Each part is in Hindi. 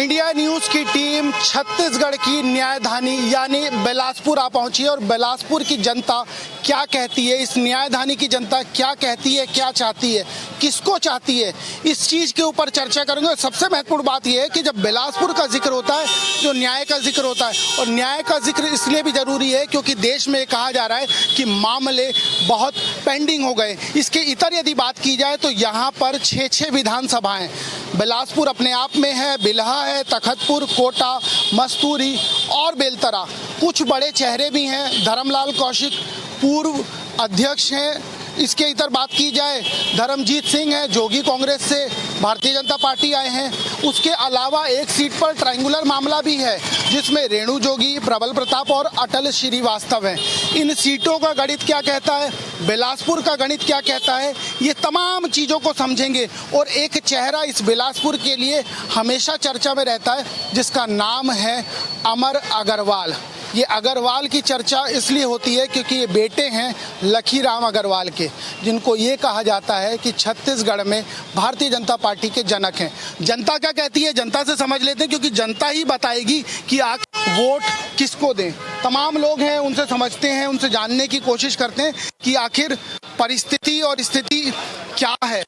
इंडिया न्यूज़ की टीम छत्तीसगढ़ की न्यायधानी यानी बिलासपुर आ पहुंची है और बिलासपुर की जनता क्या कहती है, इस न्यायधानी की जनता क्या कहती है, क्या चाहती है, किसको चाहती है, इस चीज़ के ऊपर चर्चा करेंगे। सबसे महत्वपूर्ण बात यह है कि जब बिलासपुर का जिक्र होता है जो न्याय का जिक्र होता है, और न्याय का जिक्र इसलिए भी ज़रूरी है क्योंकि देश में कहा जा रहा है कि मामले बहुत पेंडिंग हो गए। इसके इतर यदि बात की जाए तो यहाँ पर 6 विधानसभाएं, बिलासपुर अपने आप में है, बिल्हा है, तखतपुर, कोटा, मस्तूरी और बेलतरा। कुछ बड़े चेहरे भी हैं, धर्मलाल कौशिक पूर्व अध्यक्ष हैं। इसके इतर बात की जाए धर्मजीत सिंह है, जोगी कांग्रेस से भारतीय जनता पार्टी आए हैं। उसके अलावा एक सीट पर ट्रायंगुलर मामला भी है जिसमें रेणु जोगी, प्रबल प्रताप और अटल श्रीवास्तव हैं। इन सीटों का गणित क्या कहता है, बिलासपुर का गणित क्या कहता है, ये तमाम चीज़ों को समझेंगे। और एक चेहरा इस बिलासपुर के लिए हमेशा चर्चा में रहता है जिसका नाम है अमर अग्रवाल। ये अग्रवाल की चर्चा इसलिए होती है क्योंकि ये बेटे हैं लखीराम अग्रवाल के, जिनको ये कहा जाता है कि छत्तीसगढ़ में भारतीय जनता पार्टी के जनक हैं। जनता क्या कहती है, जनता से समझ लेते हैं क्योंकि जनता ही बताएगी कि आखिर वोट किसको दें। तमाम लोग हैं, उनसे समझते हैं, उनसे जानने की कोशिश करते हैं कि आखिर परिस्थिति और स्थिति क्या है।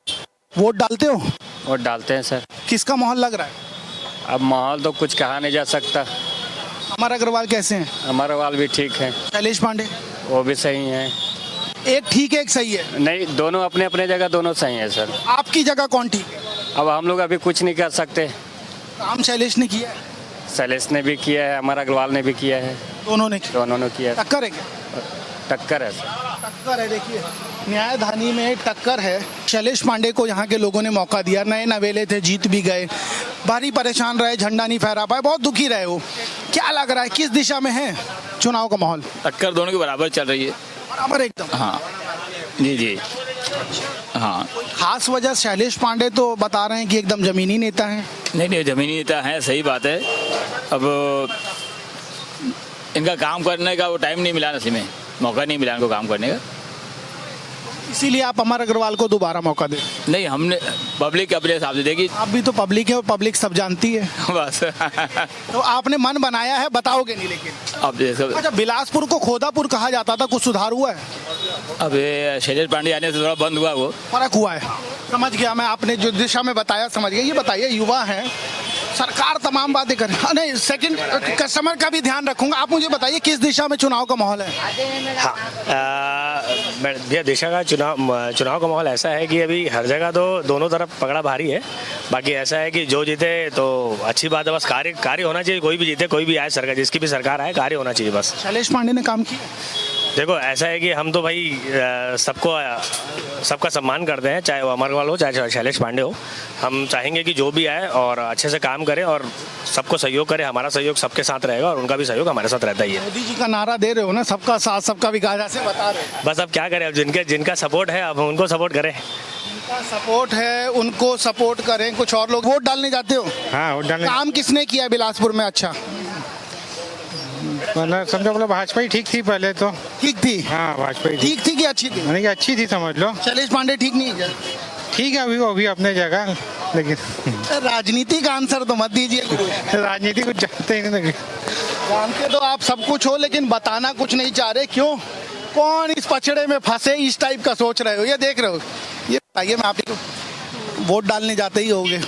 वोट डालते हो? वोट डालते हैं सर। किसका माहौल लग रहा है? अब माहौल तो कुछ कहा नहीं जा सकता। अमर अग्रवाल कैसे हैं? अमर अग्रवाल भी ठीक है। शैलेश पांडे? वो भी सही हैं। एक ठीक है, एक सही है? नहीं, दोनों अपने अपने जगह दोनों सही हैं सर। आपकी जगह कौन ठीक है? अब हम लोग अभी कुछ नहीं कर सकते। काम शैलेश ने किया है? शैलेश ने भी किया है, अमर अग्रवाल ने भी किया है। दोनों ने किया है। टक्कर है क्या? टक्कर है सर। टक्कर है। देखिए न्यायधानी में टक्कर है। शैलेश पांडे को यहाँ के लोगों ने मौका दिया, नए नवेले थे, जीत भी गए, भारी परेशान रहे, झंडा नहीं फहरा पाए, बहुत दुखी रहे वो। क्या लग रहा है किस दिशा में है चुनाव का माहौल? टक्कर दोनों के बराबर चल रही है। बराबर एकदम? हाँ जी हाँ। खास वजह शैलेश पांडे तो बता रहे हैं कि एकदम जमीनी नेता हैं। नहीं, जमीनी नेता है, सही बात है। अब इनका काम करने का वो टाइम नहीं मिला, नसीब में मौका नहीं मिला इनको काम करने का, इसीलिए आप अमर अग्रवाल को दोबारा मौका दें। नहीं, हमने पब्लिक अपने हिसाब से देगी। आप भी तो पब्लिक है और पब्लिक सब जानती है। बस तो आपने मन बनाया है, बताओगे नहीं लेकिन? अब अच्छा, बिलासपुर को खोदापुर कहा जाता था, कुछ सुधार हुआ है? अब शैलेश पांडे आने से थोड़ा बंद हुआ, वो फर्क हुआ है। समझ गया मैं, आपने जो दिशा में बताया समझ गया। ये बताइए, युवा हैं, सरकार तमाम बातें कर, नहीं सेकंड कस्टमर का भी ध्यान रखूंगा। आप मुझे बताइए किस दिशा में चुनाव का माहौल है? हाँ, भैया दिशा का चुनाव का माहौल ऐसा है कि अभी हर जगह तो दोनों तरफ पकड़ा भारी है। बाकी ऐसा है कि जो जीते तो अच्छी बात है, बस कार्य होना चाहिए। कोई भी जीते, कोई भी आए सरकार, जिसकी भी सरकार आए, कार्य होना चाहिए बस। शैलेश पांडे ने काम किया? देखो ऐसा है कि हम तो भाई सबका सम्मान करते हैं, चाहे वो अमर अग्रवाल हो चाहे शैलेश पांडे हो। हम चाहेंगे कि जो भी आए और अच्छे से काम करे और सबको सहयोग करे। हमारा सहयोग सबके साथ रहेगा और उनका भी सहयोग हमारे साथ रहता ही है। मोदी जी का नारा दे रहे हो ना, सबका साथ सबका विकास, ऐसे बता रहे हो। बस अब क्या करें, अब जिनका सपोर्ट है अब उनको सपोर्ट करें। सपोर्ट है, उनको सपोर्ट करें। कुछ और लोग वोट डालने जाते हो? हाँ, वोट डालने। काम किसने किया बिलासपुर में? अच्छा, समझो मतलब भाजपा ही ठीक थी पहले तो। ठीक थी? हाँ, भाजपा ही ठीक थी कि अच्छी थी? यानी कि अच्छी थी, समझ लो। शैलेश पांडे ठीक नहीं है? ठीक है, अभी अपने जगह, लेकिन राजनीति का आंसर तो मत दीजिए गुरु। राजनीति कुछ जानते ही नहीं। जानते तो आप सब कुछ हो लेकिन बताना कुछ नहीं चाह रहे, क्यों? कौन इस पचड़े में फंसे, इस टाइप का सोच रहे हो? ये देख रहे हो? ये बताइए, मैं आप ही को वोट डालने जाते ही होगे,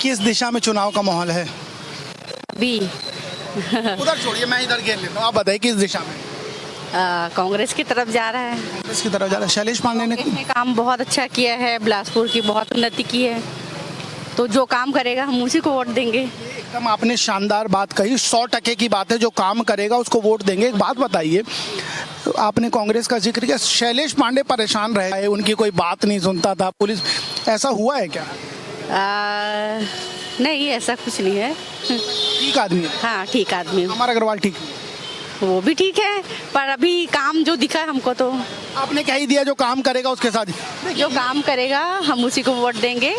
किस दिशा में चुनाव का माहौल है? बी उधर छोड़िए, मैं इधर घेर लेता हूँ। आप बताइए किस दिशा में? कांग्रेस की तरफ जा रहा है। कांग्रेस की तरफ जा रहा है। शैलेश पांडे ने काम बहुत अच्छा किया है, बिलासपुर की बहुत उन्नति की है, तो जो काम करेगा हम उसी को वोट देंगे। एकदम आपने शानदार बात कही, 100% की बात है, जो काम करेगा उसको वोट देंगे। एक बात बताइए, आपने कांग्रेस का जिक्र किया, शैलेश पांडे परेशान रहे, उनकी कोई बात नहीं सुनता था, पुलिस, ऐसा हुआ है क्या? नहीं, ऐसा कुछ नहीं है। ठीक आदमी है? हाँ, ठीक आदमी है। अमर अग्रवाल ठीक है? वो भी ठीक है, पर अभी काम जो दिखा हमको, तो आपने कह ही दिया जो काम करेगा उसके साथ। जो काम करेगा हम उसी को वोट देंगे।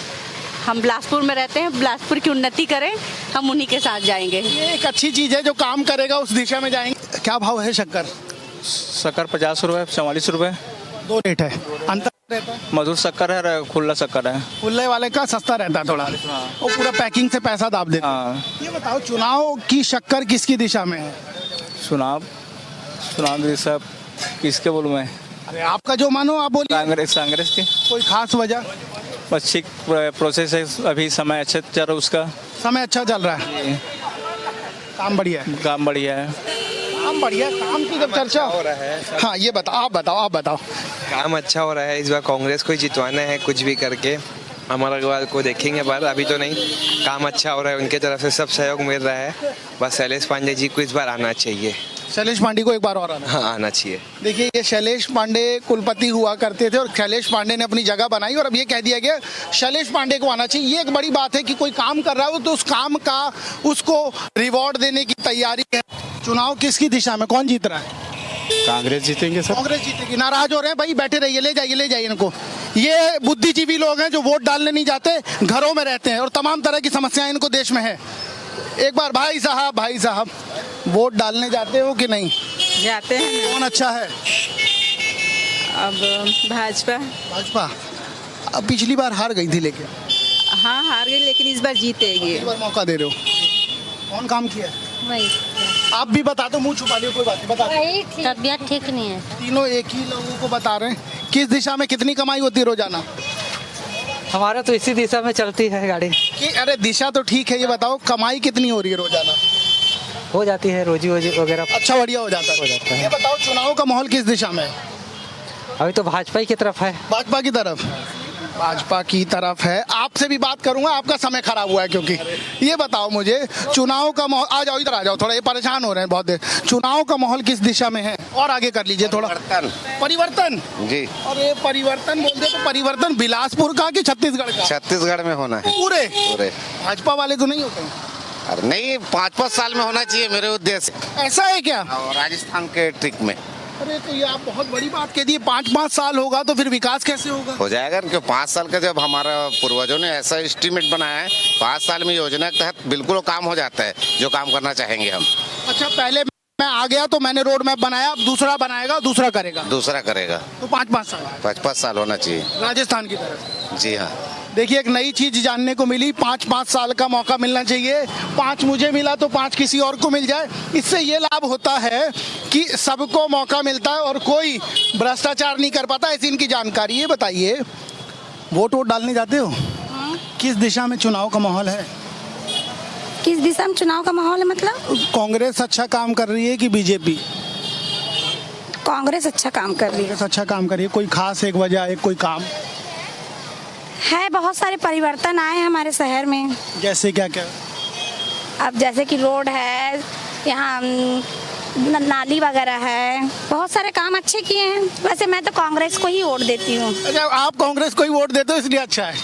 हम बिलासपुर में रहते हैं, बिलासपुर की उन्नति करें, हम उन्हीं के साथ जाएंगे। ये एक अच्छी चीज़ है, जो काम करेगा उस दिशा में जाएंगे। क्या भाव है शक्कर? शक्कर 50 रुपये, 44 रुपये। 2 रेट है। अंतर रहता है? मधुर शक्कर है, खुला शक्कर है। खुले वाले का सस्ता रहता है थोड़ा, वो पूरा पैकिंग से पैसा दाब देते हैं। हाँ। ये बताओ चुनाव की शक्कर किसकी दिशा में है? चुनाव ये सब किसके बोलूँ मैं? अरे आपका जो मानो आप बोलिए। कांग्रेस के। कोई खास वजह? बस ठीक प्रोसेस है, अभी समय अच्छा चल रहा है उसका। समय अच्छा चल रहा है, काम बढ़िया है। काम बढ़िया है। काम बढ़िया है, काम की जब चर्चा हो रहा है। हाँ ये बताओ, आप बताओ। काम अच्छा हो रहा है, इस बार कांग्रेस को ही जितवाना है कुछ भी करके। अमर अग्रवाल को देखेंगे पर अभी तो नहीं। काम अच्छा हो रहा है, उनके तरफ से सब सहयोग मिल रहा है। बस शैलेश पांडे जी को इस बार आना चाहिए। शैलेश पांडे को एक बार और आना। हाँ, आना चाहिए। देखिए ये शैलेश पांडे कुलपति हुआ करते थे और शैलेश पांडे ने अपनी जगह बनाई और अब ये कह दिया गया शैलेश पांडे को आना चाहिए। ये एक बड़ी बात है कि कोई काम कर रहा हो तो उस काम का उसको रिवॉर्ड देने की तैयारी है। चुनाव किसकी दिशा में, कौन जीत रहा है? कांग्रेस जीतेंगे सर। कांग्रेस जीतेगी। नाराज हो रहे हैं भाई, बैठे रहिए, ले जाइए इनको। ये बुद्धिजीवी लोग हैं जो वोट डालने नहीं जाते, घरों में रहते हैं और तमाम तरह की समस्याएं इनको देश में है। एक बार भाई साहब वोट डालने जाते हो कि नहीं? जाते हैं। कौन अच्छा है? अब भाजपा। अब पिछली बार हार गई थी लेकिन हाँ हार गई, लेकिन इस बार जीतेगी। इस बार मौका दे रहे हो। कौन काम किया है? वही आप भी बता दो, मुंह छुपा लियो, कोई बात नहीं, बता दो। तबीयत ठीक नहीं है। तीनों एक ही लोगों को बता रहे हैं। किस दिशा में कितनी कमाई होती है रोजाना? हमारा तो इसी दिशा में चलती है गाड़ी। कि अरे दिशा तो ठीक है, ये बताओ कमाई कितनी हो रही है रोजाना? हो जाती है रोजी वगैरह। अच्छा बढ़िया हो जाता है। ये बताओ चुनाव का माहौल किस दिशा में है? अभी तो भाजपा ही की तरफ है। भाजपा की तरफ है। आपसे भी बात करूंगा, आपका समय खराब हुआ है क्योंकि ये बताओ मुझे चुनाव का माहौल, आ जाओ इधर आ जाओ, थोड़ा ये परेशान हो रहे हैं बहुत देर। चुनाव का माहौल किस दिशा में है? और आगे कर लीजिए थोड़ा। परिवर्तन जी। और ये परिवर्तन बोलते तो परिवर्तन बिलासपुर का कि छत्तीसगढ़ का? छत्तीसगढ़ में होना है पूरे। भाजपा वाले तो नहीं होते? अरे नहीं, 5-5 साल में होना चाहिए मेरे उद्देश्य। ऐसा है क्या? राजस्थान के ट्रिक में। अरे तो ये आप बहुत बड़ी बात कह दी। 5-5 साल होगा तो फिर विकास कैसे होगा? हो जाएगा, क्योंकि 5 साल का जब हमारा पूर्वजों ने ऐसा एस्टीमेट बनाया है, 5 साल में योजना के तहत बिल्कुल काम हो जाता है जो काम करना चाहेंगे हम। अच्छा, पहले मैं आ गया तो मैंने रोड मैप बनाया, अब दूसरा बनाएगा, दूसरा करेगा तो 5-5 साल होना चाहिए राजस्थान की तरफ। जी हाँ। देखिए एक नई चीज जानने को मिली, 5-5 साल का मौका मिलना चाहिए। 5 मुझे मिला तो 5 किसी और को मिल जाए। इससे ये लाभ होता है कि सबको मौका मिलता है और कोई भ्रष्टाचार नहीं कर पाता, ऐसी इनकी जानकारी। ये बताइए वोट डालने जाते हो? किस दिशा में चुनाव का माहौल है? किस दिशा में चुनाव का माहौल है मतलब? कांग्रेस अच्छा काम कर रही है कि बीजेपी? कांग्रेस अच्छा काम कर रही है। कांग्रेस अच्छा काम कर रही है। कोई खास एक वजह, एक कोई काम है? बहुत सारे परिवर्तन आए हैं हमारे शहर में। जैसे क्या? अब जैसे कि रोड है, यहाँ नाली वगैरह है, बहुत सारे काम अच्छे किए हैं। वैसे मैं तो कांग्रेस को ही वोट देती हूँ। अच्छा, आप कांग्रेस को ही वोट देते हो इसलिए अच्छा है।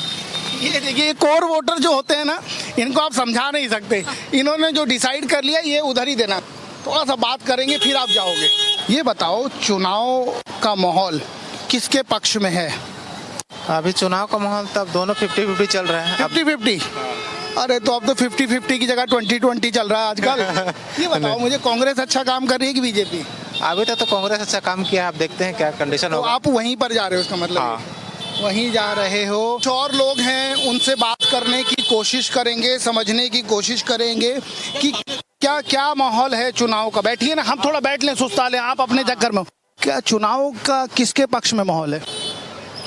ये देखिए कोर वोटर जो होते हैं ना, इनको आप समझा नहीं सकते। इन्होंने जो डिसाइड कर लिया ये उधर ही देना। थोड़ा सा बात करेंगे फिर आप जाओगे। ये बताओ चुनाव का माहौल किसके पक्ष में है? अभी चुनाव का माहौल तो अब दोनों 50-50 चल रहे हैं। 50-50? अरे तो अब तो 50-50 की जगह 20-20 चल रहा है आजकल। ये बताओ मुझे कांग्रेस अच्छा काम कर रही है कि बीजेपी? अभी तक तो कांग्रेस अच्छा काम किया है, आप देखते हैं क्या कंडीशन तो होगा। आप वहीं पर जा रहे हो, इसका मतलब हाँ। वहीं जा रहे हो। कुछ और लोग हैं, उनसे बात करने की कोशिश करेंगे, समझने की कोशिश करेंगे कि क्या क्या माहौल है चुनाव का। बैठिए ना, हम थोड़ा बैठ लें, सुस्ता लें, आप अपने चक्कर में। क्या चुनाव का किसके पक्ष में माहौल है?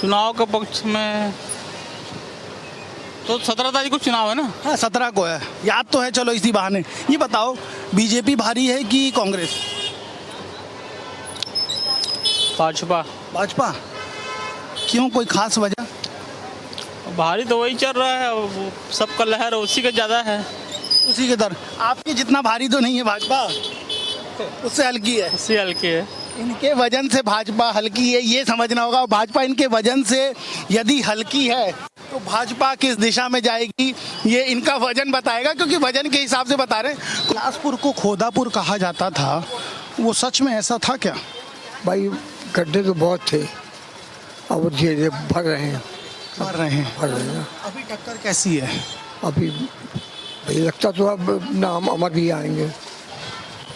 चुनाव के पक्ष में तो 17 तारीख को चुनाव है ना? हाँ 17 को है, याद तो है। चलो इसी बहाने ये बताओ बीजेपी भारी है कि कांग्रेस? भाजपा। क्यों, कोई खास वजह? भारी तो वही चल रहा है, वो सबका लहर उसी का ज़्यादा है। उसी के दर आपकी जितना भारी तो नहीं है भाजपा, उससे हल्की है। उससे हल्की है। इनके वजन से भाजपा हल्की है, ये समझना होगा। भाजपा इनके वजन से यदि हल्की है तो भाजपा किस दिशा में जाएगी ये इनका वजन बताएगा, क्योंकि वजन के हिसाब से बता रहे हैं। बिलासपुर को खोदापुर कहा जाता था, वो सच में ऐसा था क्या? भाई गड्ढे तो बहुत थे, अब धीरे धीरे भर रहे हैं। अभी टक्कर कैसी है? अभी भाई लगता तो अब नाम अमर भी आएंगे।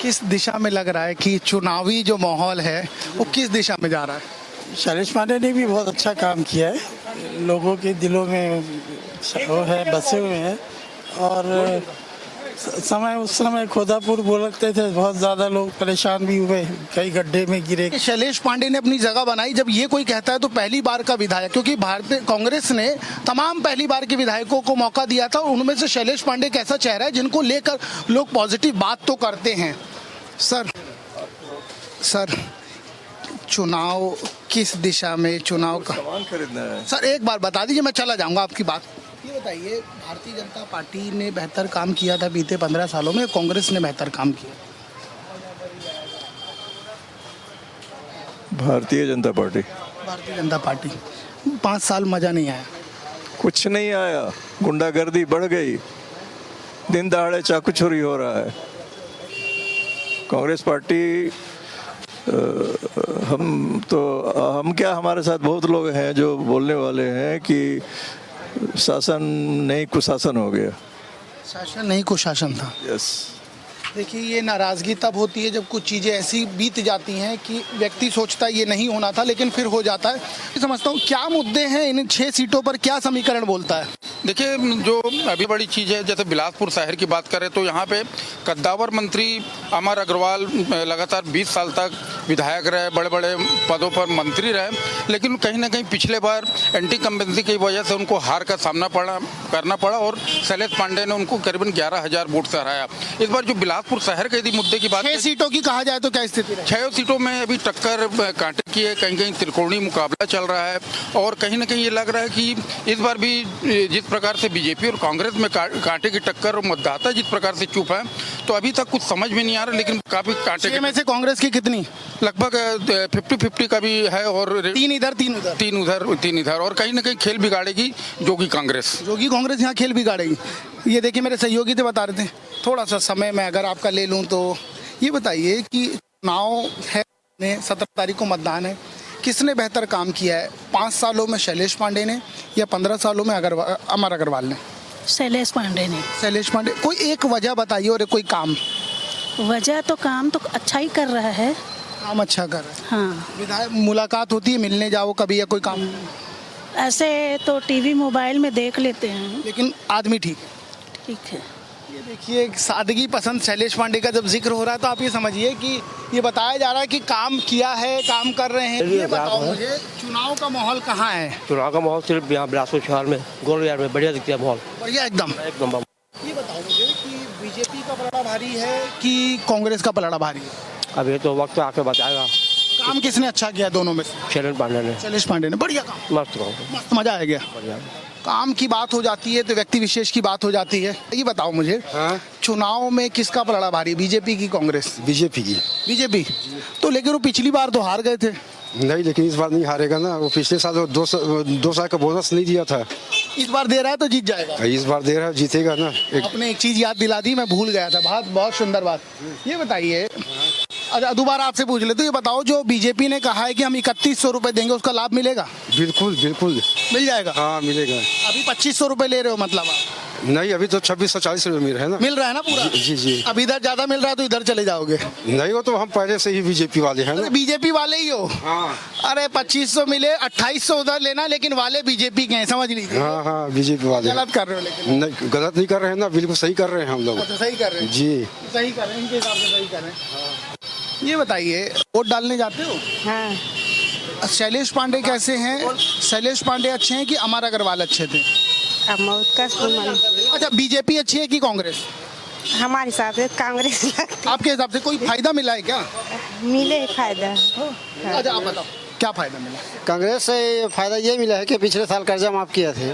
किस दिशा में लग रहा है कि चुनावी जो माहौल है वो किस दिशा में जा रहा है? शैलेश पांडे ने भी बहुत अच्छा काम किया है, लोगों के दिलों में वो है, बसे हुए हैं। और उस समय खोदापुर बोलते थे, बहुत ज़्यादा लोग परेशान भी हुए, कई गड्ढे में गिरे। शैलेश पांडे ने अपनी जगह बनाई। जब ये कोई कहता है तो पहली बार का विधायक, क्योंकि भारतीय कांग्रेस ने तमाम पहली बार के विधायकों को मौका दिया था, उनमें से शैलेश पांडे एक ऐसा चेहरा है जिनको लेकर लोग पॉजिटिव बात तो करते हैं। सर चुनाव किस दिशा में, चुनाव का खरीदना है सर, एक बार बता दीजिए, मैं चला जाऊंगा आपकी बात। ये बताइए, भारतीय जनता पार्टी ने बेहतर काम किया था बीते 15 सालों में, कांग्रेस ने बेहतर काम किया? भारतीय जनता पार्टी। भारतीय जनता पार्टी 5 साल मजा नहीं आया? कुछ नहीं आया, गुंडागर्दी बढ़ गई, दिन दहाड़े चाकू चोरी हो रहा है। कांग्रेस पार्टी हम क्या, हमारे साथ बहुत लोग हैं जो बोलने वाले हैं कि शासन नहीं कुशासन हो गया। शासन नहीं कुशासन था। यस। देखिए, ये नाराज़गी तब होती है जब कुछ चीज़ें ऐसी बीत जाती हैं कि व्यक्ति सोचता है ये नहीं होना था, लेकिन फिर हो जाता है। समझता हूँ क्या मुद्दे हैं इन 6 सीटों पर, क्या समीकरण बोलता है? देखिए, जो अभी बड़ी चीज़ है, जैसे बिलासपुर शहर की बात करें तो यहाँ पे कद्दावर मंत्री अमर अग्रवाल लगातार 20 साल तक विधायक रहे, बड़े बड़े पदों पर मंत्री रहे, लेकिन कहीं ना कहीं पिछले बार एंटी कम्बेंसी की वजह से उनको हार का सामना करना पड़ा और शैलेश पांडे ने उनको करीबन 11,000 वोट से हराया। इस बार जो बिलासपुर शहर के यदि मुद्दे की बात, 6 सीटों की कहा जाए तो क्या स्थिति है? 6 सीटों में अभी टक्कर कांटे की है, कहीं कहीं त्रिकोणीय मुकाबला चल रहा है और कहीं ना कहीं ये लग रहा है कि इस बार भी जिस प्रकार से बीजेपी और कांग्रेस में कांटे की टक्कर और मतदाता जिस प्रकार से चुप है, तो अभी तक कुछ समझ में नहीं आ रहा, लेकिन काफी कांटे में से कांग्रेस की कितनी? लगभग 50-50 का भी है और 3 इधर 3 इधर और कहीं ना कहीं खेल बिगाड़ेगी जोगी कांग्रेस यहाँ खेल बिगाड़ेगी। ये देखिए, मेरे सहयोगी तो बता रहे थे, थोड़ा सा समय मैं अगर आपका ले लूँ तो ये बताइए कि चुनाव है, 17 तारीख को मतदान है, किसने बेहतर काम किया है 5 सालों में, शैलेश पांडे ने या 15 सालों में अमर अग्रवाल ने? शैलेश पांडे ने। शैलेश पांडे। कोई एक वजह बताइए और कोई काम। वजह तो काम तो अच्छा ही कर रहा है, काम अच्छा कर रहा है। हाँ। विधायक मुलाकात होती है, मिलने जाओ कभी या कोई काम? ऐसे तो टीवी मोबाइल में देख लेते हैं, लेकिन आदमी ठीक है। ये देखिए, सादगी पसंद शैलेश पांडे का जब जिक्र हो रहा है तो आप ये समझिए कि ये बताया जा रहा है कि काम किया है, काम कर रहे हैं। ये बताओ मुझे, चुनाव का माहौल कहाँ है? चुनाव का माहौल सिर्फ यहाँ बिलासपुर शहर में, गोलबाजार में बढ़िया दिखता है माहौल, बढ़िया एकदम। ये बताओ मुझे कि बीजेपी का पलड़ा भारी है कि कांग्रेस का पलड़ा भारी है? अब ये तो वक्त आके बताएगा। काम किसने अच्छा किया दोनों में से? शैलेश पांडे ने। शैलेश पांडे ने बढ़िया काम, मस्त मजा आ गया। काम की बात हो जाती है तो व्यक्ति विशेष की बात हो जाती है। ये बताओ मुझे, चुनाव में किसका पलड़ा भारी, बीजेपी की कांग्रेस? बीजेपी की। बीजेपी तो, लेकिन वो पिछली बार तो हार गए थे। नहीं, लेकिन इस बार नहीं हारेगा ना, वो पिछले साल 2 साल का बोनस नहीं दिया था, इस बार दे रहा है तो जीत जाएगा। इस बार दे रहा है, जीतेगा ना। आपने एक चीज याद दिला दी, मैं भूल गया था, बहुत सुंदर बात। ये बताइए, दोबारा आपसे पूछ ले तो ये बताओ, जो बीजेपी ने कहा है कि हम 3100 रुपए देंगे, उसका लाभ मिलेगा? बिल्कुल बिल्कुल मिल जाएगा। हाँ मिलेगा। अभी 2500 रुपए ले रहे हो मतलब आप? नहीं, अभी तो 2640 रुपए मिल रहा है ना। मिल रहा है ना पूरा? जी। अब इधर ज्यादा मिल रहा है तो इधर चले जाओगे? नहीं, वो तो हम पहले से ही बीजेपी वाले हैं ना। बीजेपी वाले ही हो? हाँ। अरे 2500 मिले, 2800 उधर लेना, लेकिन वाले बीजेपी के हैं, समझ लीजिए। हाँ, बीजेपी वाले। गलत कर रहे हो? लेकिन नहीं, गलत नहीं कर रहे हैं ना, बिल्कुल सही कर रहे हैं हम लोग। सही कर रहे हैं जी, सही कर रहे हैं, इनके हिसाब से सही कर रहे हैं। ये बताइए, वोट डालने जाते हो? हाँ। शैलेश पांडे कैसे हैं? शैलेश पांडे अच्छे हैं कि अमर अग्रवाल अच्छे थे? अच्छा, बीजेपी अच्छी है कि कांग्रेस? हमारे हिसाब से कांग्रेस। आपके हिसाब से कोई फायदा मिला है क्या? मिले फायदा। अच्छा, आप बताओ क्या फायदा मिला? कांग्रेस से फायदा ये मिला है कि पिछले साल कर्जा माफ किया थे,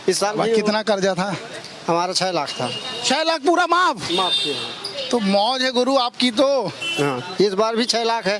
इस साल कितना कर्जा था? हमारा 6 लाख था। 6 लाख पूरा माफ किया। तो मौज है गुरु आपकी तो। हाँ, इस बार भी 6 लाख है।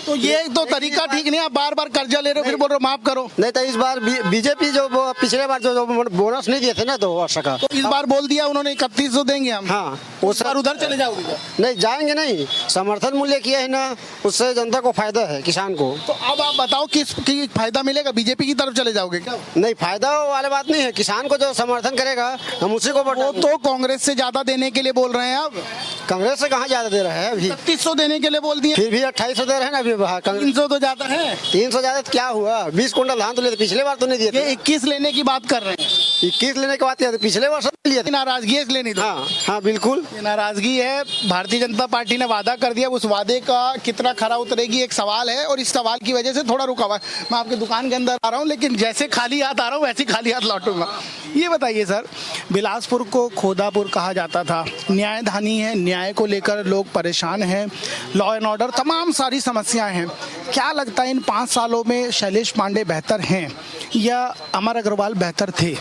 तो ये तो तरीका ठीक नहीं, आप बार बार कर्जा ले रहे हो फिर बोल रहे हो माफ करो। नहीं, तो इस बार बीजेपी जो पिछले बार जो बोनस नहीं दिए थे ना 2 वर्ष का, तो इस बार बोल दिया उन्होंने 3100 देंगे हम। हाँ, उस बार उधर चले जाओगे? नहीं जाएंगे, नहीं, समर्थन मूल्य किया है ना, उससे जनता को फायदा है, किसान को। तो अब आप बताओ किस की फायदा मिलेगा? बीजेपी की तरफ चले जाओगे क्या? नहीं, फायदा वाली बात नहीं है, किसान को जो समर्थन करेगा हम उसी को वोट। वो तो कांग्रेस से ज्यादा देने के लिए बोल रहे हैं। अब कांग्रेस से कहाँ ज्यादा दे रहे हैं? अभी 3100 देने के लिए बोल दिए, फिर भी 2800 दे रहे हैं ना। अभी 300 तो ज्यादा है। 300 ज्यादा तो क्या हुआ, 20 कुंटल धान तो लिए थे, पिछले बार तो नहीं दिए थे। ये 21 लेने की बात कर रहे हैं। 21 लेने की बात है, पिछले वर्ष लिए थे। नाराजगी है इसलिए नहीं था। हाँ बिल्कुल ये नाराजगी है। भारतीय जनता पार्टी ने वादा कर दिया, उस वादे का कितना खरा उतरेगी एक सवाल है, और इस सवाल की वजह से थोड़ा रुका हुआ है। मैं आपकी दुकान के अंदर आ रहा हूँ, लेकिन जैसे खाली हाथ आ रहा हूँ वैसे खाली हाथ लौटूंगा। ये बताइए सर, बिलासपुर को खोदापुर कहा जाता था, न्यायधानी है, न्याय को लेकर लोग परेशान हैं, लॉ एंड ऑर्डर तमाम सारी समस्याएं हैं। क्या लगता है इन 5 सालों में शैलेश पांडे बेहतर हैं या अमर अग्रवाल बेहतर थे?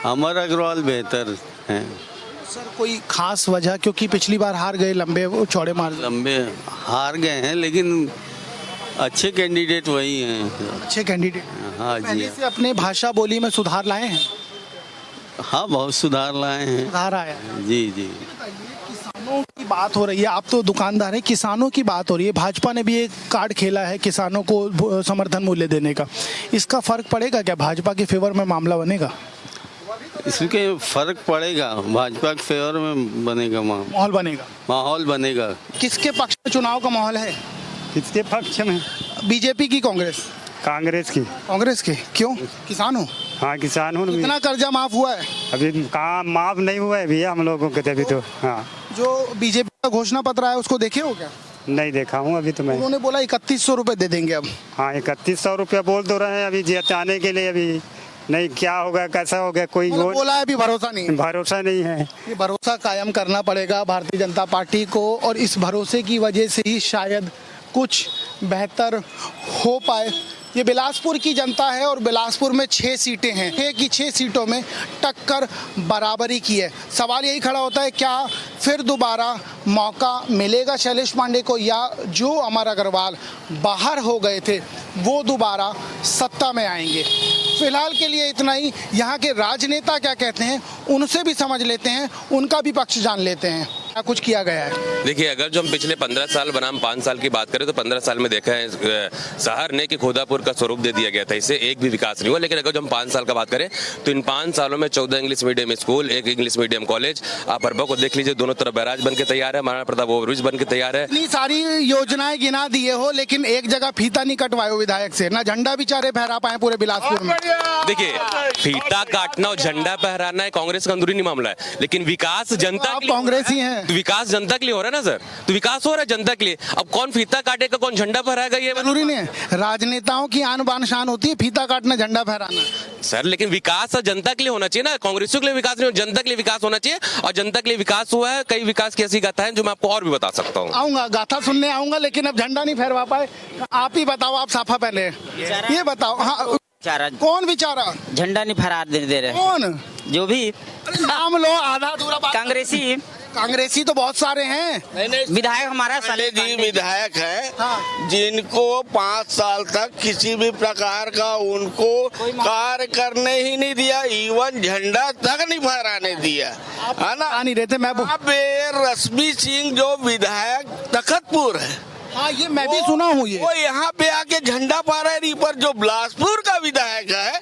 अमर अग्रवाल बेहतर हैं सर। कोई खास वजह? क्योंकि पिछली बार हार गए, लंबे चौड़े मार्जिन। लंबे हार गए हैं, लेकिन अच्छे कैंडिडेट वही हैं। अच्छे कैंडिडेट। हाँ जी। पहले से अपने भाषा बोली में सुधार लाए हैं? हाँ, बहुत सुधार लाए हैं। सुधार आया है। जी जी। किसानों की बात हो रही है, आप तो दुकानदार हैं, किसानों की बात हो रही है। भाजपा ने भी एक कार्ड खेला है किसानों को समर्थन मूल्य देने का। इसका फर्क पड़ेगा क्या? भाजपा के फेवर में मामला बनेगा? इसके फर्क पड़ेगा, भाजपा के फेवर में बनेगा, माहौल बनेगा। माहौल बनेगा। किसके पक्ष में चुनाव का माहौल है? किसके पक्ष में? बीजेपी की कांग्रेस? कांग्रेस की। कांग्रेस की क्यों? किसान हो? हाँ किसान हूँ। कितना कर्जा माफ हुआ है? अभी कहाँ माफ नहीं हुआ है भैया हम लोगों के अभी तो। हाँ, जो बीजेपी का घोषणा पत्र है उसको देखे हो क्या? नहीं देखा हूँ अभी तो मैं। उन्होंने बोला 3100 रुपए दे देंगे अब। हाँ 3100 रुपया बोल तो रहे हैं अभी जिताने के लिए। अभी नहीं क्या होगा कैसा होगा कोई बोला है, अभी भरोसा नहीं है। भरोसा नहीं है। ये भरोसा कायम करना पड़ेगा भारतीय जनता पार्टी को, और इस भरोसे की वजह से ही शायद कुछ बेहतर हो पाए। ये बिलासपुर की जनता है और बिलासपुर में 6 सीटें हैं। 6 की 6 सीटों में टक्कर बराबरी की है। सवाल यही खड़ा होता है, क्या फिर दोबारा मौका मिलेगा शैलेश पांडे को, या जो अमर अग्रवाल बाहर हो गए थे वो दोबारा सत्ता में आएंगे? फिलहाल के लिए इतना ही। यहाँ के राजनेता क्या कहते हैं उनसे भी समझ लेते हैं, उनका भी पक्ष जान लेते हैं। क्या कुछ किया गया है? देखिए, अगर जो हम पिछले 15 साल बनाम 5 साल की बात करें तो 15 साल में देखा है शहर ने कि खोदापुर का स्वरूप दे दिया गया था, इससे एक भी विकास नहीं हुआ। लेकिन अगर जो हम 5 साल का बात करें तो इन 5 सालों में 14 English medium school, 1 English medium college, आप हरबा को देख लीजिए, दोनों तरफ बैराज बन के तैयार है, महाराणा प्रताप ओवरब्रिज बन के तैयार है। इतनी सारी योजनाएं गिना दिए हो, लेकिन एक जगह फीता नहीं कटवाए हो विधायक से, ना झंडा बेचारे फहरा पाए पूरे बिलासपुर में। देखिए, फीता काटना और झंडा फहराना है कांग्रेस का अंदरूनी मामला है, लेकिन विकास जनता कांग्रेस ही है। विकास जनता के लिए हो रहा है ना सर, तो विकास हो रहा है जनता के लिए। अब कौन फीता काटेगा, कौन झंडा फहराएगा, ये जरूरी नहीं है। राजनेताओं की आन बान शान होती है फीता काटना, झंडा फहराना। सर लेकिन विकास जनता के लिए होना चाहिए ना, कांग्रेसियों के लिए विकास नहीं, जनता के लिए विकास होना चाहिए। और जनता के लिए विकास हुआ है। कई विकास की ऐसी गाथा है जो मैं आपको और भी बता सकता हूँ। आऊंगा, गाथा सुनने आऊंगा, लेकिन अब झंडा नहीं फहरवा पाए। आप ही बताओ, आप साफा पहले ये बताओ। हाँ, कौन बेचारा झंडा नहीं फहरा दे रहे? कौन? जो भी नाम लो, आधा अधूरा बात। कांग्रेसी तो बहुत सारे हैं। विधायक हमारा जी विधायक है जिनको 5 साल तक किसी भी प्रकार का उनको कार्य करने ही नहीं दिया, इवन झंडा तक नहीं फहराने दिया, है ना। नहीं रहते। मैं रश्मि सिंह जो विधायक तखतपुर है, हाँ ये मैं भी सुना हूँ, ये वो यहाँ पे आके झंडा फहरा रही, पर जो बिलासपुर का विधायक है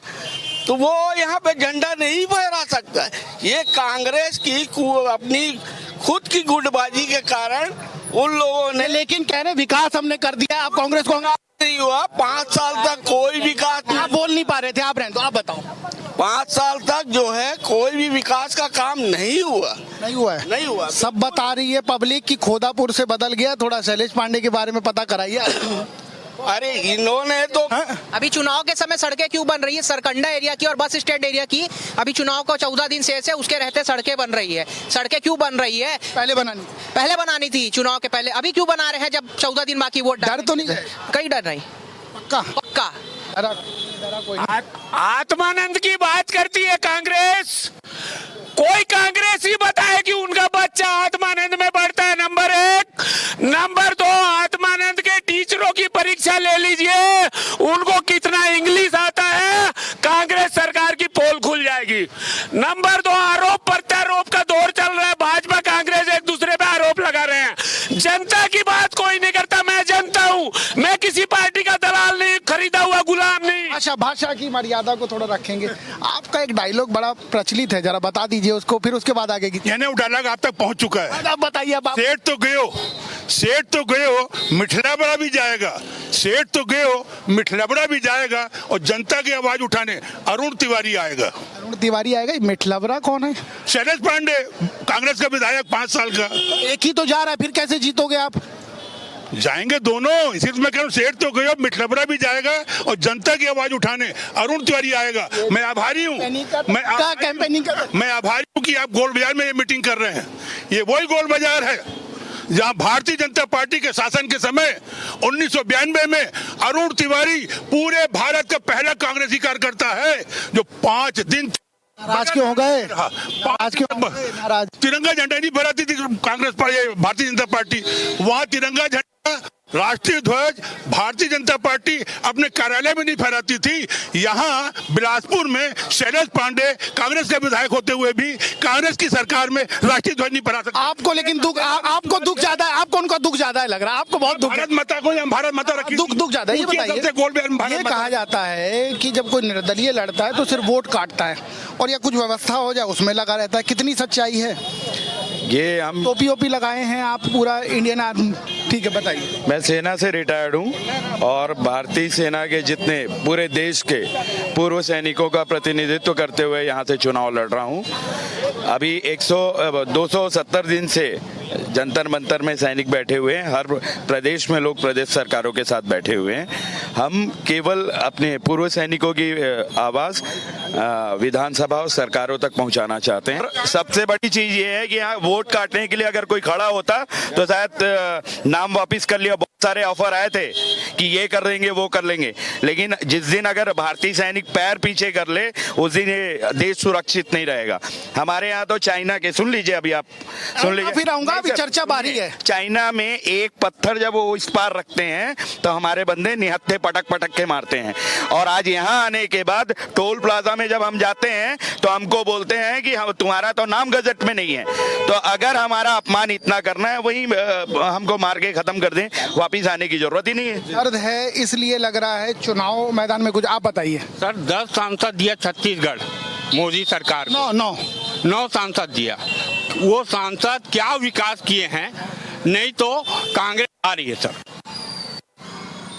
तो वो यहाँ पे झंडा नहीं फहरा सकता है। ये कांग्रेस की अपनी खुद की गुटबाजी के कारण उन लोगों ने, लेकिन कह रहे विकास हमने कर दिया। आप कांग्रेस को नहीं हुआ 5 साल तक कोई विकास नहीं। आप बोल नहीं पा रहे थे, आप रहने दो, आप बताओ। 5 साल तक जो है कोई भी विकास का काम नहीं हुआ। नहीं हुआ है? नहीं हुआ। सब बता रही है पब्लिक की खोदापुर से बदल गया। थोड़ा शैलेश पांडे के बारे में पता कराइए। अरे इन्होंने तो अभी चुनाव के समय सड़कें क्यों बन रही है? सरकंडा एरिया की और बस स्टैंड एरिया की अभी चुनाव को 14 दिन शेष है, उसके रहते सड़कें बन रही है। सड़कें क्यों बन रही है? पहले बनानी थी चुनाव के पहले। अभी क्यों बना रहे हैं जब 14 दिन बाकी वोट? डर तो नहीं है? कहीं डर नहीं। पक्का। आत्मानंद की बात करती है कांग्रेस। कोई कांग्रेसी बताए कि उनका बच्चा आत्मानंद में पढ़ता है? नंबर 1। नंबर 2, आत्मानंद के टीचरों की परीक्षा ले लीजिए, उनको कितना इंग्लिश आता है, कांग्रेस सरकार की पोल खुल जाएगी। नंबर 2, आरोप प्रत्यारोप का दौर चल रहा है, भाजपा कांग्रेस एक दूसरे पे आरोप लगा रहे हैं। जनता की बात कोई नहीं करता। मैं जनता हूं, मैं किसी पार्टी का दलाल नहीं, खरीदा हुआ गुलाम नहीं। अच्छा, भाषा की मर्यादा को थोड़ा रखेंगे। आपका एक डायलॉग बड़ा प्रचलित है, जरा बता दीजिए उसको, फिर उसके बाद आगे की। यानी वो डायलॉग आप तक पहुंच चुका है। आप बताइए। अब सेठ तो गयो मिठला बड़ा भी जाएगा, सेठ तो गयो मिठला बड़ा भी जाएगा, और जनता की आवाज उठाने अरुण तिवारी आएगा। अरुण तिवारी आएगा। मिठलाबरा कौन है? शैलेश पांडे, कांग्रेस का विधायक 5 साल का। एक ही तो जा रहा है, फिर कैसे जीतोगे आप? जाएंगे दोनों, इसी मैं कह रहा हूँ, सेठ तो गयो मिठलबरा भी जाएगा और जनता की आवाज उठाने अरुण तिवारी आएगा। मैं आभारी हूँ, मैं आभारी हूँ कि आप गोल बाजार में ये मीटिंग कर रहे हैं। ये वही गोल बाजार है जहाँ भारतीय जनता पार्टी के शासन के समय 1992 में अरुण तिवारी पूरे भारत का पहला कांग्रेसी कार्यकर्ता है जो 5 दिन नाराज क्यों हो गए? नाराज तिरंगा झंडा नहीं फहराती थी कांग्रेस पार्टी, भारतीय जनता पार्टी। वहाँ तिरंगा झंडा, राष्ट्रीय ध्वज भारतीय जनता पार्टी अपने कार्यालय में नहीं फहराती थी। यहाँ बिलासपुर में शैलेश पांडे कांग्रेस के विधायक होते हुए भी कांग्रेस की सरकार में राष्ट्रीय ध्वज नहीं फहरा सकते। आपको लेकिन दुख, आपको दुख ज्यादा है। आपको उनका दुख ज्यादा है लग रहा है। आपको बहुत दुख। भारत माता को, भारत माता रखी दुख ज्यादा है। ये बताइए, ये कहा जाता है कि जब कोई निर्दलीय लड़ता है तो सिर्फ वोट काटता है और या कुछ व्यवस्था हो जाए उसमें लगा रहता है। कितनी सच्चाई है? ये हम टोपी लगाए हैं आप, पूरा इंडियन आर्मी। ठीक है, बताइए। मैं सेना से रिटायर्ड हूँ और भारतीय सेना के जितने पूरे देश के पूर्व सैनिकों का प्रतिनिधित्व करते हुए यहाँ से चुनाव लड़ रहा हूँ। अभी 270 दिन से जंतर मंतर में सैनिक बैठे हुए हैं। हर प्रदेश में लोग प्रदेश सरकारों के साथ बैठे हुए हैं। हम केवल अपने पूर्व सैनिकों की आवाज़ विधानसभा और सरकारों तक पहुंचाना चाहते हैं। सबसे बड़ी चीज ये है कि यहाँ वोट काटने के लिए अगर कोई खड़ा होता तो शायद नाम वापस कर लिया। बहुत सारे ऑफर आए थे कि ये कर देंगे वो कर लेंगे, लेकिन जिस दिन अगर भारतीय सैनिक पैर पीछे कर ले उस दिन ये देश सुरक्षित नहीं रहेगा। हमारे यहाँ तो चाइना के, सुन लीजिए, अभी आप सुन लीजिए, फिर आऊंगा, अभी चर्चा बारी है। चाइना में एक पत्थर जब वो इस पार रखते हैं तो हमारे बंदे निहत्थे पटक के मारते हैं। और आज यहाँ आने के बाद टोल प्लाजा में जब हम जाते हैं तो हमको बोलते हैं कि हम, तुम्हारा तो नाम गजट में नहीं है। तो अगर हमारा अपमान इतना करना है, वही हमको मार के खत्म कर दें, वापिस आने की जरूरत ही नहीं है। दर्द है इसलिए लग रहा है चुनाव मैदान में। कुछ आप बताइए सर। 10 सांसद दिया छत्तीसगढ़ मोदी सरकार को। 9 सांसद दिया। वो सांसद क्या विकास किए हैं? नहीं तो कांग्रेस आ रही है सर,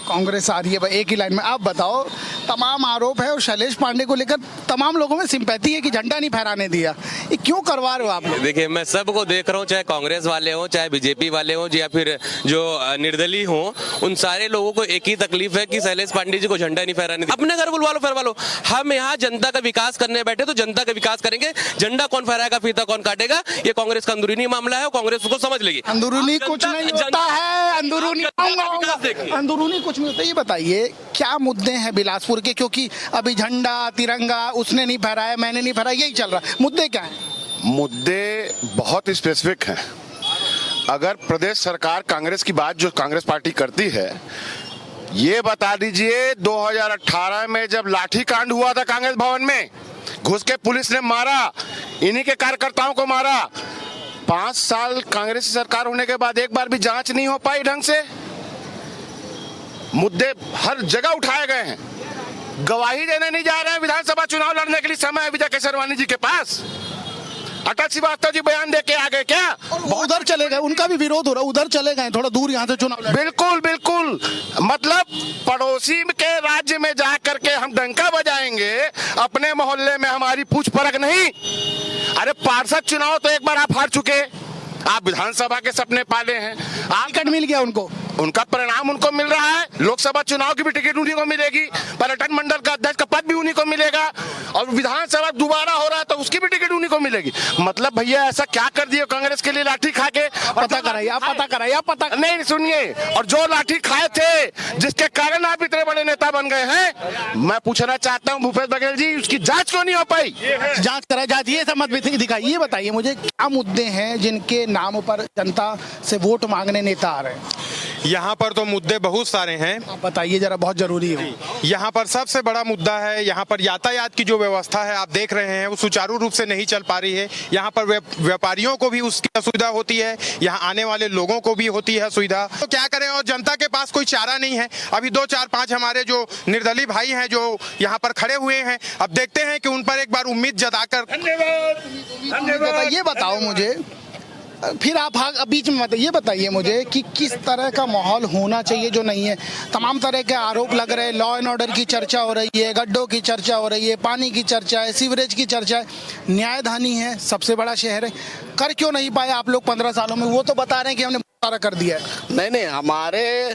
कांग्रेस आ रही है। एक ही लाइन में आप बताओ, तमाम आरोप है और शैलेश पांडे को लेकर तमाम लोगों में सिंपैथी है कि झंडा नहीं फहराने दिया। ये क्यों करवा रहे हो आप लोग? देखिए, मैं सबको देख रहा हूँ, चाहे कांग्रेस वाले हों, चाहे बीजेपी वाले हों, या फिर जो निर्दलीय हों, उन सारे लोगों को एक ही तकलीफ है कि शैलेश पांडे जी को झंडा नहीं फहराने दिया। अपने घर बुलवा लो, फहरवा लो। हम यहाँ जनता का विकास करने बैठे तो जनता का विकास करेंगे। झंडा कौन फहराएगा, फीता कौन काटेगा, ये कांग्रेस का अंदरूनी मामला है और कांग्रेस उसको समझ लेगी। अंदरूनी कुछ नहीं होता है, अंदरूनी कुछ नहीं होता। ये बताइए क्या मुद्दे हैं बिलासपुर के? क्योंकि अभी झंडा तिरंगा उसने नहीं फहराया, मैंने नहीं फहराया, यही चल रहा है। मुद्दे क्या हैं? मुद्दे बहुत स्पेसिफिक हैं। अगर प्रदेश सरकार कांग्रेस की बात जो कांग्रेस पार्टी करती है, ये बता दीजिए 2018 में जब लाठी कांड हुआ था कांग्रेस भवन में, घुस के पुलिस ने मारा, इन्हीं के कार्यकर्ताओं को मारा। 5 साल कांग्रेस सरकार होने के बाद एक बार भी जांच नहीं हो पाई ढंग से। मुद्दे हर जगह उठाए गए हैं। गवाही देने नहीं जा रहे हैं विधानसभा चुनाव लड़ने के लिए। समय है विजय केसरवानी जी के पास। अटल श्रीवास्तव जी बयान दे के आ गए क्या? उधर चले गए, उनका भी विरोध हो रहा है, उधर चले गए, थोड़ा दूर यहाँ से चुनाव। बिल्कुल मतलब पड़ोसी के राज्य में जा करके हम डंका बजाएंगे, अपने मोहल्ले में हमारी पूछ परख नहीं। अरे पार्षद चुनाव तो एक बार आप हार चुके, आप विधानसभा के सपने पाले हैं। टिकट मिल गया उनको, उनका परिणाम उनको मिल रहा है। लोकसभा चुनाव की भी टिकट उन्हीं को मिलेगी, पर्यटन मंडल का अध्यक्ष का पद भी उन्हीं को मिलेगा, और विधानसभा दोबारा हो रहा है तो उसकी भी टिकट उन्हीं को मिलेगी। मतलब भैया ऐसा क्या कर दिए कांग्रेस के लिए लाठी खा के? पता कराइए। नहीं सुनिए, और जो लाठी खाए थे जिसके कारण आप इतने बड़े नेता बन गए हैं, मैं पूछना चाहता हूँ भूपेश बघेल जी, उसकी जांच क्यों नहीं हो पाई? जांच कराई, जांच ये सब मत दिखाइए। ये बताइए मुझे क्या मुद्दे हैं जिनके नाम पर जनता से वोट मांगने नेता आ रहे हैं? यहाँ पर तो मुद्दे बहुत सारे हैं, आप बताइए जरा, बहुत जरूरी है। यहाँ पर सबसे बड़ा मुद्दा है, यहाँ पर यातायात की जो व्यवस्था है आप देख रहे हैं वो सुचारू रूप से नहीं चल पा रही है। यहाँ पर व्यापारियों को भी उसकी असुविधा होती है, यहाँ आने वाले लोगों को भी होती है सुविधा। तो क्या करें, और जनता के पास कोई चारा नहीं है। अभी 2, 4, 5 हमारे जो निर्दलीय भाई हैं जो यहाँ पर खड़े हुए हैं। अब देखते हैं कि उन पर एक बार उम्मीद जताकर। धन्यवाद। ये बताओ मुझे, फिर आप बीच में ये बताइए मुझे कि किस तरह का माहौल होना चाहिए जो नहीं है। तमाम तरह के आरोप लग रहे हैं, लॉ एंड ऑर्डर की चर्चा हो रही है, गड्ढों की चर्चा हो रही है, पानी की चर्चा है, सीवरेज की चर्चा है। न्यायधानी है, सबसे बड़ा शहर है, कर क्यों नहीं पाए आप लोग 15 सालों में? वो तो बता रहे हैं कि हमने सारा कर दिया है। नहीं, हमारे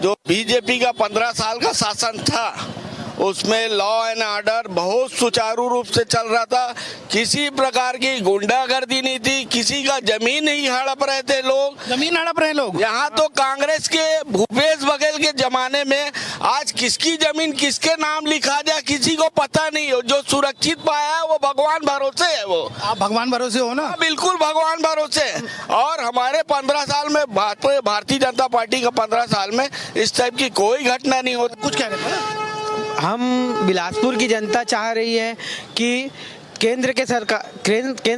जो बीजेपी का 15 साल का शासन था उसमें लॉ एंड ऑर्डर बहुत सुचारू रूप से चल रहा था। किसी प्रकार की गुंडागर्दी नहीं थी, किसी का जमीन नहीं हड़प रहे थे लोग। जमीन हड़प रहे लोग यहाँ तो कांग्रेस के भूपेश बघेल के जमाने में आज किसकी जमीन किसके नाम लिखा जाए किसी को पता नहीं हो। जो सुरक्षित पाया है वो भगवान भरोसे है। वो आप भगवान भरोसे हो ना? बिल्कुल भगवान भरोसे है। और हमारे 15 साल में भारतीय जनता पार्टी का 15 साल में इस टाइप की कोई घटना नहीं होती। कुछ कह रहे थे? हम बिलासपुर की जनता चाह रही है कि केंद्र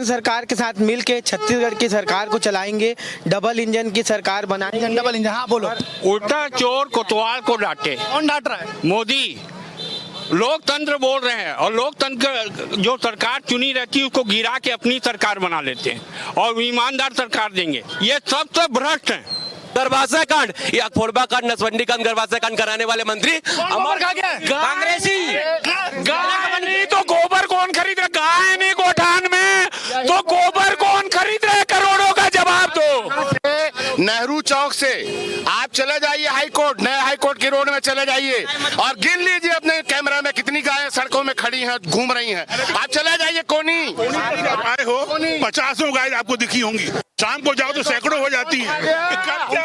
सरकार के साथ मिलके छत्तीसगढ़ की सरकार को चलाएंगे, डबल इंजन की सरकार बनाएंगे। डबल इंजन, हाँ बोलो। उल्टा चोर कोतवाल को डांटे। कौन डांट रहा है? मोदी। लोकतंत्र बोल रहे हैं और लोकतंत्र जो सरकार चुनी रहती है उसको गिरा के अपनी सरकार बना लेते हैं और ईमानदार सरकार देंगे। ये सबसे भ्रष्ट है। गरबासा कांड या फोड़बा कांड, नसबंदी कांड, गरबासा कांड कराने वाले मंत्री अमर खा गया कांग्रेसी। गाय तो गोबर कौन खरीद रहा? गाय नहीं गोठान में तो गोबर कौन खरीद रहे? करोड़ों का जवाब दो। नेहरू चौक से आप चले जाइए हाई कोर्ट, नए हाई कोर्ट की रोड में चले जाइए और गिन लीजिए अपने कैमरा में कितनी गायें सड़कों में खड़ी हैं, घूम रही हैं। आप चले जाइए कोनी आए हो 50 गाय आपको दिखी होंगी, शाम को जाओ तो सैकड़ों हो जाती हैं।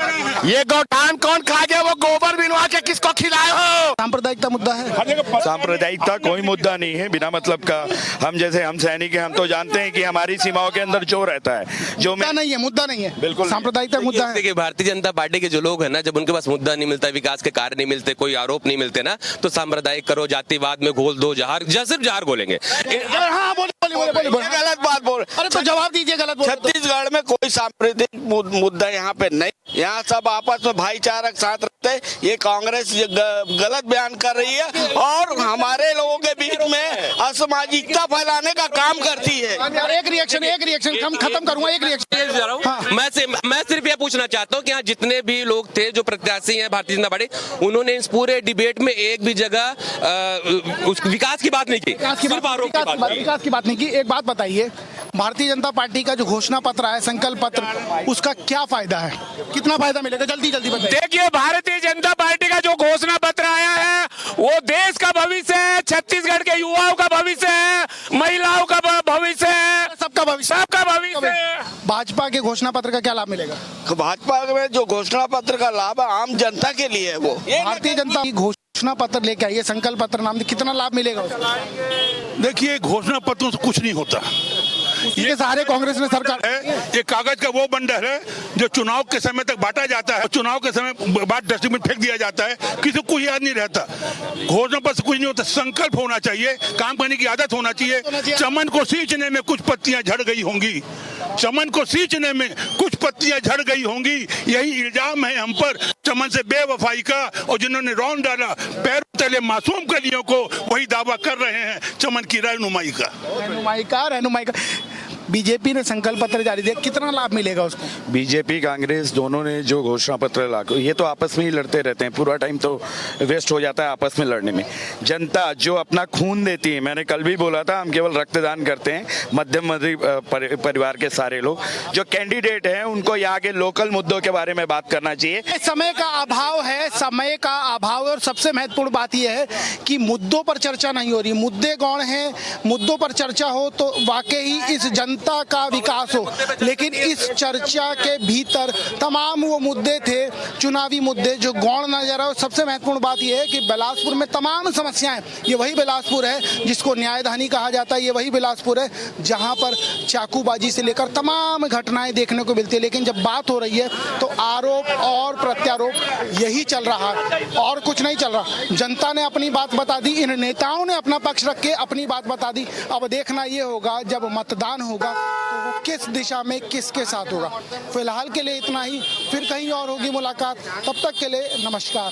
ये गौठान कौन खा गया? वो गोबर बिनवा के किसको खिलाए हो? सांप्रदायिकता मुद्दा है? सांप्रदायिकता कोई मुद्दा नहीं है बिना मतलब का। हम जैसे हम सैनिक हैं, हम तो जानते हैं कि हमारी सीमाओं के अंदर जो रहता है जो मुद्दा नहीं है, मुद्दा नहीं है। बिल्कुल सांप्रदायिकता मुद्दा है। देखिए भारतीय जनता पार्टी के जो लोग हैं ना, जब उनके पास मुद्दा नहीं मिलता, विकास के कार्य नहीं मिलते, कोई आरोप नहीं मिलते ना, तो सांप्रदायिक करो, जातिवाद में घोल दो, सिर्फ जहर घोलेंगे। हाँ बोले गलत बात बोल। अरे तो जवाब दीजिए। गलत बोल। छत्तीसगढ़ में कोई सांप्रदायिक मुद्दा यहाँ पे नहीं, यहाँ सब आपस में भाईचारा के साथ रहते हैं। ये कांग्रेस गलत बयान कर रही है और हमारे लोगों के बीच में असामाजिकता फैलाने का काम करती है। एक रिएक्शन खत्म करूंगा। एक रिएक्शन हाँ। मैं सिर्फ ये पूछना चाहता हूँ कि यहाँ जितने भी लोग थे जो प्रत्याशी हैं भारतीय जनता पार्टी, उन्होंने इस पूरे डिबेट में एक भी जगह उस विकास की बात नहीं की, सिर्फ आरोप की बात की। विकास की बात नहीं की। एक बात बताइए, भारतीय जनता पार्टी का जो घोषणा पत्र है, संकल्प पत्र, उसका क्या फायदा है? कितना फायदा मिलेगा? जल्दी बताइए। देखिए भारतीय जनता पार्टी का जो घोषणा पत्र आया है वो देश का भविष्य है, छत्तीसगढ़ के युवाओं का भविष्य है, महिलाओं का भविष्य है, सबका भविष्य है। भाजपा के घोषणा पत्र का क्या लाभ मिलेगा? भाजपा में जो घोषणा पत्र का लाभ है आम जनता के लिए है। वो भारतीय जनता की घोषणा पत्र लेके आइए, संकल्प पत्र नाम, कितना लाभ मिलेगा? देखिए घोषणा पत्रों से कुछ नहीं होता। ये सारे कांग्रेस ने सरकार है, ये कागज का वो बंडल है जो चुनाव के समय तक बांटा जाता है, चुनाव के समय बाद डस्टबिन फेंक दिया जाता है, किसी को याद नहीं रहता। घोषणा पत्र कुछ नहीं होता, संकल्प होना चाहिए, काम करने की आदत होना चाहिए। चमन को सींचने में कुछ पत्तियां झड़ गई होंगी, चमन को सींचने में कुछ पत्तियां झड़ गई होंगी, यही इल्जाम है हम पर चमन से बेवफाई का। और जिन्होंने रौंद डाला पैरों तले मासूम कलियों को, वही दावा कर रहे हैं चमन की रहनुमाई का। बीजेपी ने संकल्प पत्र जारी किया, कितना लाभ मिलेगा उसको? बीजेपी कांग्रेस दोनों ने जो घोषणा पत्र लागू, ये तो आपस में ही लड़ते रहते हैं, पूरा टाइम तो वेस्ट हो जाता है आपस में लड़ने में। जनता जो अपना खून देती है, मैंने कल भी बोला था, हम केवल रक्तदान करते हैं, मध्यम परिवार के सारे लोग जो कैंडिडेट हैं उनको यहाँ के लोकल मुद्दों के बारे में बात करना चाहिए। समय का अभाव है, समय का अभाव। और सबसे महत्वपूर्ण बात यह है कि मुद्दों पर चर्चा नहीं हो रही। मुद्दे गौण हैं, मुद्दों पर चर्चा हो तो वाकई इस जनता का विकास हो, लेकिन इस चर्चा के भीतर तमाम वो मुद्दे थे, चुनावी मुद्दे, जो गौण नजर आए। सबसे महत्वपूर्ण बात यह है कि बिलासपुर में तमाम समस्याएं, ये वही बिलासपुर है जिसको न्यायधानी कहा जाता है, ये वही बिलासपुर है जहां पर चाकूबाजी से लेकर तमाम घटनाएं देखने को मिलती है। लेकिन जब बात हो रही है तो आरोप और प्रत्यारोप यही चल रहा है और कुछ नहीं चल रहा। जनता ने अपनी बात बता दी, इन नेताओं ने अपना पक्ष रख के अपनी बात बता दी। अब देखना ये होगा जब मतदान होगा तो वो किस दिशा में किसके साथ होगा। फिलहाल के लिए इतना ही, फिर कहीं और होगी मुलाकात, तब तक के लिए नमस्कार।